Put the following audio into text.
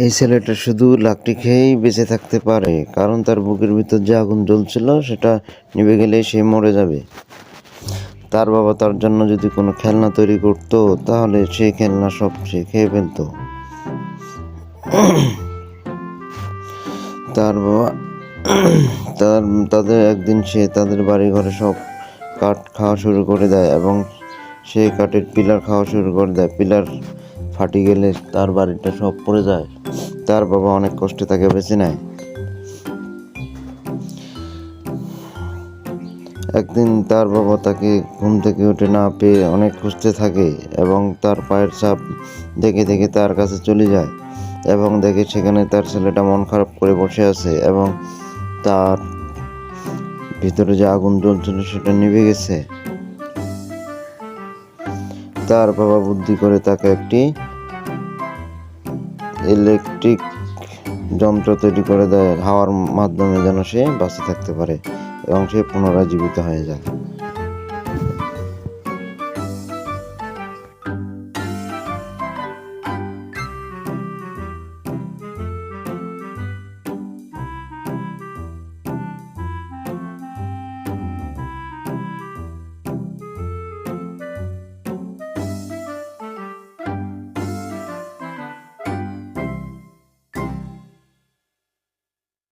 এই ছেলেটা শুধু লাকড়ি খেয়েই বেঁচে থাকতে পারে, কারণ তার বুকের ভিতর যে আগুন জ্বলছিল সেটা নিভে গেলেই সে মরে যাবে। তার বাবা তার জন্য যদি কোনো খেলনা তৈরি করতো তাহলে সেই খেলনা সব সে খেয়ে ফেলতো। তার বাবা তাদের একদিন সে তাদের বাড়ি ঘরে সব কাঠ খাওয়া শুরু করে দেয় এবং সেই কাঠের পিলার খাওয়া শুরু করে দেয়। পিলার ফাটি গেলে তার বাড়িটা সব পড়ে যায়। তার বাবা অনেক কষ্টে তাকে বেঁচে নেয়। একদিন তার বাবা তাকে ঘুম থেকে উঠে না পেয়ে অনেক খুঁজতে থাকে এবং তার পায়ের ছাপ দেখে দেখে তার কাছে চলে যায় এবং দেখে সেখানে তার ছেলেটা মন খারাপ করে বসে আছে এবং তার ভিতরে যে আগুন জ্বলছিল সেটা নিভে গেছে। তার বাবা বুদ্ধি করে তাকে একটি ইলেকট্রিক যন্ত্র তৈরি করে দেয়, হাওয়ার মাধ্যমে যেন সে বাঁচে থাকতে পারে এবং সে পুনরায় জীবিত হয়ে যায়।